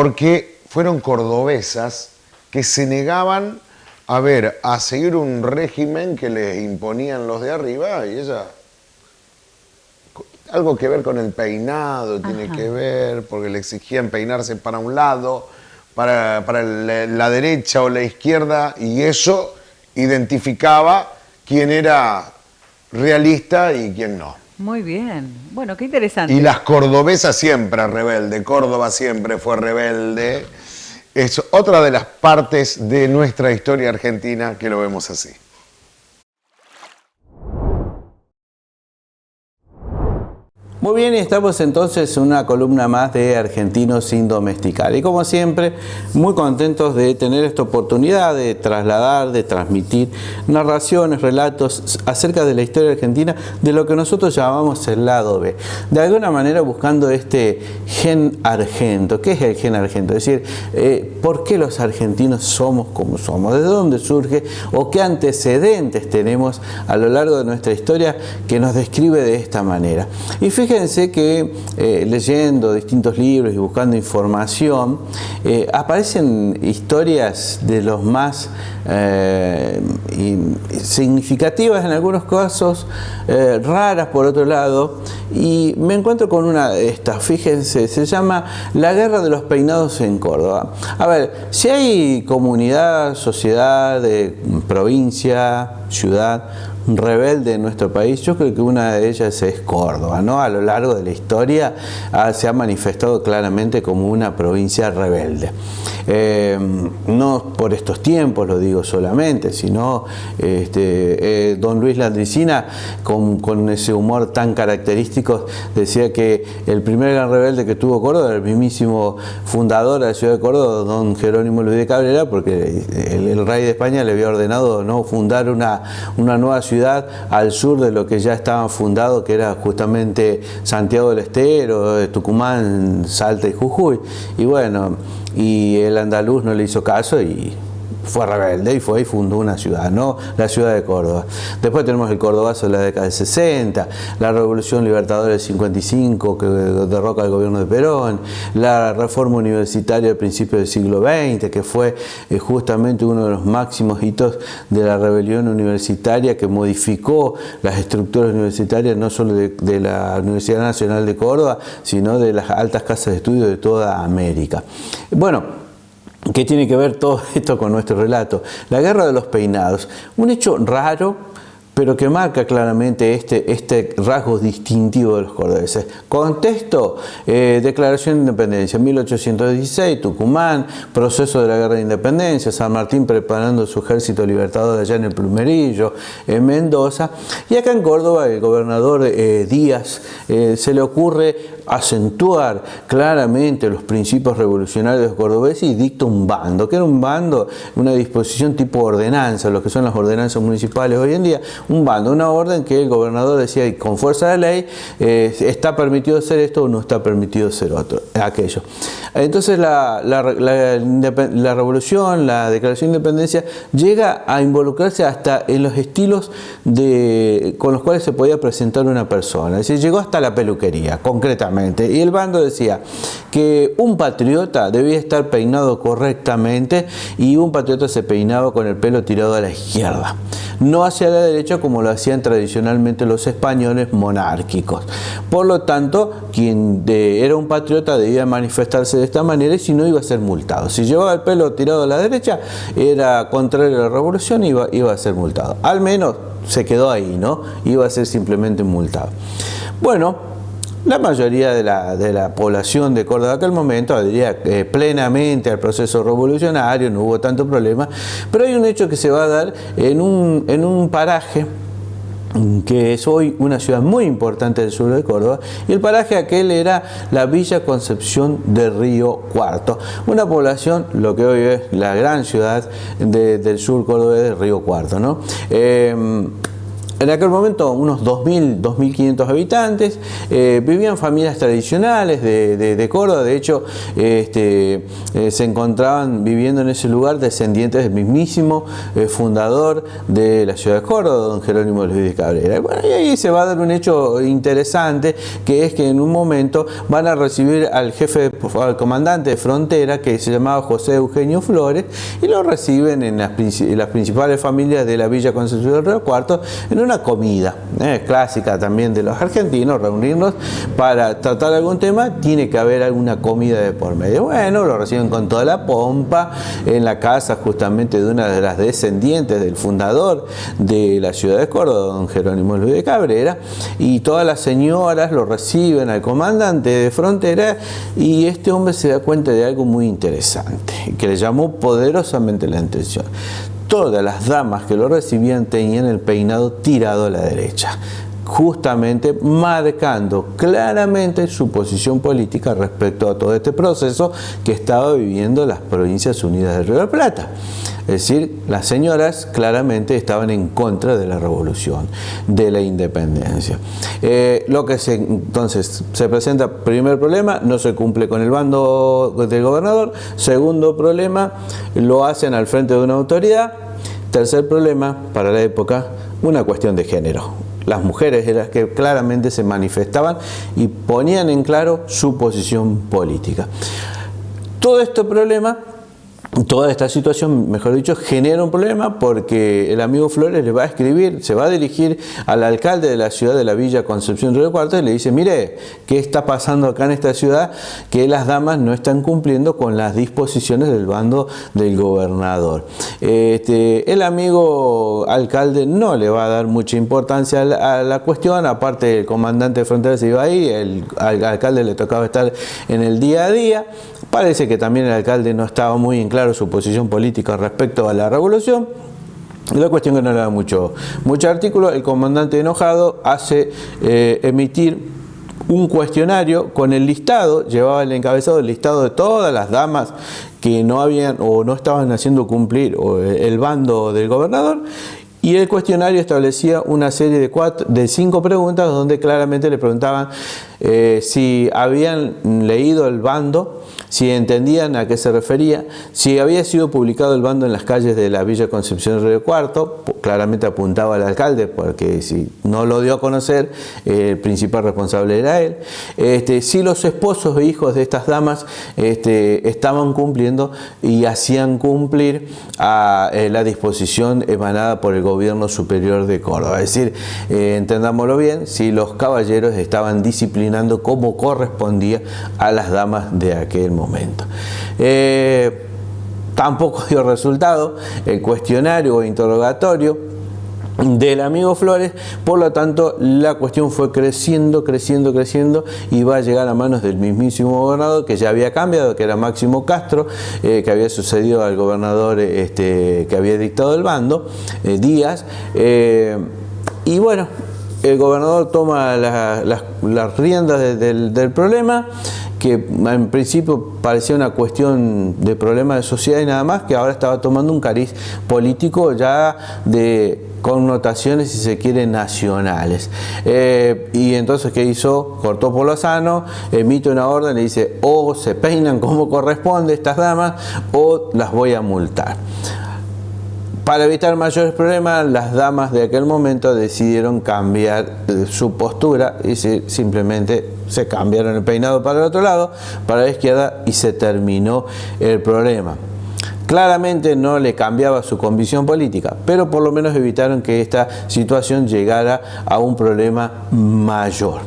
porque fueron cordobesas que se negaban a seguir un régimen que les imponían los de arriba, y ella, algo que ver con el peinado, tiene que ver, porque le exigían peinarse para un lado, para la derecha o la izquierda, y eso identificaba quién era realista y quién no. Muy bien, bueno, qué interesante. Y las cordobesas siempre rebelde, Córdoba siempre fue rebelde. Es otra de las partes de nuestra historia argentina que lo vemos así. Muy bien, y estamos entonces en una columna más de Argentinos sin domesticar. Y como siempre, muy contentos de tener esta oportunidad de trasladar, de transmitir narraciones, relatos acerca de la historia argentina, de lo que nosotros llamamos el lado B. De alguna manera buscando este gen argento. ¿Qué es el gen argento? Es decir, ¿por qué los argentinos somos como somos? ¿De dónde surge? ¿O qué antecedentes tenemos a lo largo de nuestra historia que nos describe de esta manera? Y fíjense que leyendo distintos libros y buscando información, aparecen historias de los más significativas en algunos casos, raras por otro lado, y me encuentro con una de estas. Fíjense, se llama La Guerra de los Peinados en Córdoba. A ver, si hay comunidad, sociedad, provincia, ciudad rebelde en nuestro país, yo creo que una de ellas es Córdoba, ¿no? A lo largo de la historia se ha manifestado claramente como una provincia rebelde. No por estos tiempos lo digo solamente, sino don Luis Landricina, con ese humor tan característico, decía que el primer gran rebelde que tuvo Córdoba era el mismísimo fundador de la ciudad de Córdoba, don Jerónimo Luis de Cabrera, porque el rey de España le había ordenado no fundar una nueva ciudad al sur de lo que ya estaba fundado, que era justamente Santiago del Estero, Tucumán, Salta y Jujuy. Y bueno, y el andaluz no le hizo caso y fue rebelde y fue y fundó una ciudad, ¿no? La ciudad de Córdoba. Después tenemos el Cordobazo de la década del 60, la Revolución Libertadora del 55 que derroca al gobierno de Perón, la reforma universitaria al principio del siglo XX, que fue justamente uno de los máximos hitos de la rebelión universitaria, que modificó las estructuras universitarias no solo de la Universidad Nacional de Córdoba, sino de las altas casas de estudio de toda América. Bueno, ¿qué tiene que ver todo esto con nuestro relato? La Guerra de los Peinados, un hecho raro, pero que marca claramente este rasgo distintivo de los cordobeses. Contexto, declaración de independencia, 1816, Tucumán, proceso de la Guerra de Independencia, San Martín preparando su ejército libertador allá en el Plumerillo, en Mendoza, y acá en Córdoba el gobernador Díaz se le ocurre acentuar claramente los principios revolucionarios de los cordobeses y dicta un bando. ¿Qué era un bando? Una disposición tipo ordenanza, lo que son las ordenanzas municipales hoy en día. Un bando, una orden que el gobernador decía y con fuerza de ley está permitido hacer esto o no está permitido hacer aquello. Entonces la revolución, la declaración de independencia llega a involucrarse hasta en los estilos con los cuales se podía presentar una persona. Es decir, llegó hasta la peluquería, concretamente. Y el bando decía que un patriota debía estar peinado correctamente y un patriota se peinaba con el pelo tirado a la izquierda, no hacia la derecha como lo hacían tradicionalmente los españoles monárquicos. Por lo tanto, quien era un patriota debía manifestarse de esta manera y si no iba a ser multado. Si llevaba el pelo tirado a la derecha, era contrario a la revolución y iba a ser multado. Al menos se quedó ahí, ¿no? Iba a ser simplemente multado. Bueno, la mayoría de la población de Córdoba en aquel momento adhería plenamente al proceso revolucionario, no hubo tanto problema, pero hay un hecho que se va a dar en un paraje que es hoy una ciudad muy importante del sur de Córdoba, y el paraje aquel era la Villa Concepción de Río Cuarto, una población, lo que hoy es la gran ciudad del sur cordobés de Río Cuarto, ¿no? En aquel momento unos 2.000, 2.500 habitantes, vivían familias tradicionales de Córdoba. De hecho, se encontraban viviendo en ese lugar descendientes del mismísimo fundador de la ciudad de Córdoba, don Jerónimo Luis de Cabrera. Bueno, y ahí se va a dar un hecho interesante, que es que en un momento van a recibir al al comandante de frontera, que se llamaba José Eugenio Flores, y lo reciben en las principales familias de la Villa Concepción del Río Cuarto, en una comida clásica también de los argentinos, reunirnos para tratar algún tema, tiene que haber alguna comida de por medio. Bueno, lo reciben con toda la pompa en la casa justamente de una de las descendientes del fundador de la ciudad de Córdoba, don Jerónimo Luis de Cabrera, y todas las señoras lo reciben al comandante de frontera, y este hombre se da cuenta de algo muy interesante que le llamó poderosamente la atención. Todas las damas que lo recibían tenían el peinado tirado a la derecha, justamente marcando claramente su posición política respecto a todo este proceso que estaba viviendo las Provincias Unidas del Río de la Plata. Es decir, las señoras claramente estaban en contra de la revolución, de la independencia. Entonces se presenta, primer problema, no se cumple con el bando del gobernador. Segundo problema, lo hacen al frente de una autoridad. Tercer problema, para la época, una cuestión de género. Las mujeres eran las que claramente se manifestaban y ponían en claro su posición política. Todo este problema, toda esta situación, mejor dicho, genera un problema, porque el amigo Flores le va a escribir, se va a dirigir al alcalde de la ciudad de la Villa Concepción del Río Cuarto y le dice: mire, ¿qué está pasando acá en esta ciudad? Que las damas no están cumpliendo con las disposiciones del bando del gobernador. El amigo alcalde no le va a dar mucha importancia a la cuestión, aparte el comandante de frontera se iba ahí, al alcalde le tocaba estar en el día a día. Parece que también el alcalde no estaba muy en claro su posición política respecto a la revolución. La cuestión que no le da mucho artículo. El comandante enojado hace emitir un cuestionario con el listado, llevaba el encabezado, el listado de todas las damas que no habían o no estaban haciendo cumplir el bando del gobernador. Y el cuestionario establecía una serie de 5 preguntas, donde claramente le preguntaban si habían leído el bando, si entendían a qué se refería, si había sido publicado el bando en las calles de la Villa Concepción del Río Cuarto. Claramente apuntaba al alcalde, porque si no lo dio a conocer, el principal responsable era él. Si los esposos e hijos de estas damas estaban cumpliendo y hacían cumplir a la disposición emanada por el gobierno superior de Córdoba. Es decir, entendámoslo bien, si los caballeros estaban disciplinando como correspondía a las damas de aquel momento. Tampoco dio resultado el cuestionario o interrogatorio del amigo Flores. Por lo tanto, la cuestión fue creciendo y va a llegar a manos del mismísimo gobernador, que ya había cambiado, que era Máximo Castro, que había sucedido al gobernador que había dictado el bando, Díaz. Y bueno, el gobernador toma las riendas del problema, que en principio parecía una cuestión de problema de sociedad y nada más, que ahora estaba tomando un cariz político ya de connotaciones, si se quiere, nacionales. Y entonces, ¿qué hizo? Cortó por lo sano, emite una orden y dice: o se peinan como corresponde estas damas, o las voy a multar. Para evitar mayores problemas, las damas de aquel momento decidieron cambiar su postura y simplemente se cambiaron el peinado para el otro lado, para la izquierda, y se terminó el problema. Claramente no le cambiaba su convicción política, pero por lo menos evitaron que esta situación llegara a un problema mayor.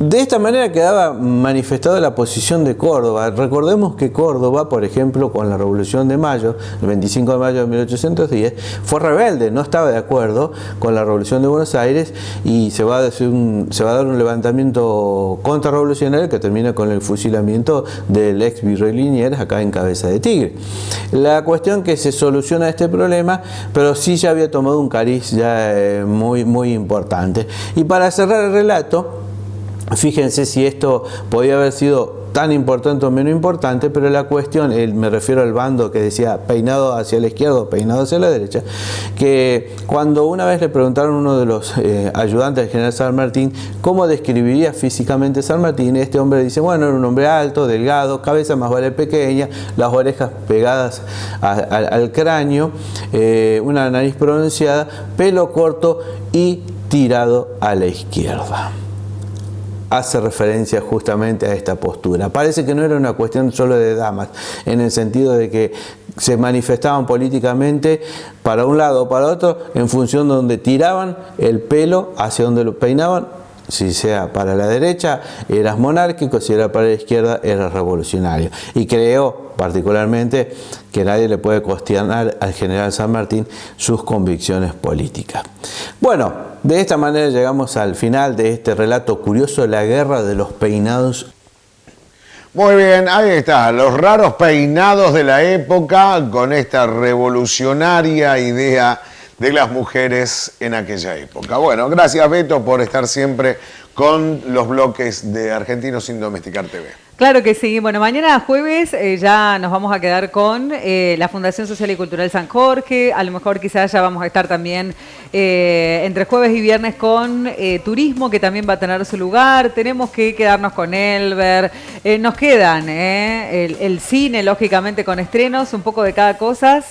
De esta manera quedaba manifestada la posición de Córdoba. Recordemos que Córdoba, por ejemplo, con la Revolución de Mayo, el 25 de mayo de 1810, fue rebelde, no estaba de acuerdo con la Revolución de Buenos Aires, y se va a dar un levantamiento contrarrevolucionario que termina con el fusilamiento del ex virrey Liniers acá en Cabeza de Tigre. La cuestión que se soluciona este problema, pero sí ya había tomado un cariz ya muy importante. Y para cerrar el relato, fíjense si esto podía haber sido tan importante o menos importante, pero la cuestión, me refiero al bando que decía peinado hacia la izquierda o peinado hacia la derecha, que cuando una vez le preguntaron a uno de los ayudantes del general San Martín cómo describiría físicamente San Martín, este hombre dice, bueno, era un hombre alto, delgado, cabeza más vale pequeña, las orejas pegadas al cráneo, una nariz pronunciada, pelo corto y tirado a la izquierda. Hace referencia justamente a esta postura. Parece que no era una cuestión solo de damas, en el sentido de que se manifestaban políticamente para un lado o para otro en función de donde tiraban el pelo, hacia donde lo peinaban. Si sea para la derecha eras monárquico, si era para la izquierda eras revolucionario. Y creo particularmente que nadie le puede cuestionar al general San Martín sus convicciones políticas. Bueno, de esta manera llegamos al final de este relato curioso, la guerra de los peinados. Muy bien, ahí está, los raros peinados de la época con esta revolucionaria idea de las mujeres en aquella época. Bueno, gracias Beto por estar siempre con los bloques de Argentinos sin Domesticar TV. Claro que sí. Bueno, mañana jueves ya nos vamos a quedar con la Fundación Social y Cultural San Jorge. A lo mejor quizás ya vamos a estar también entre jueves y viernes con turismo, que también va a tener su lugar. Tenemos que quedarnos con Elber. Nos quedan el cine, lógicamente, con estrenos, un poco de cada cosa.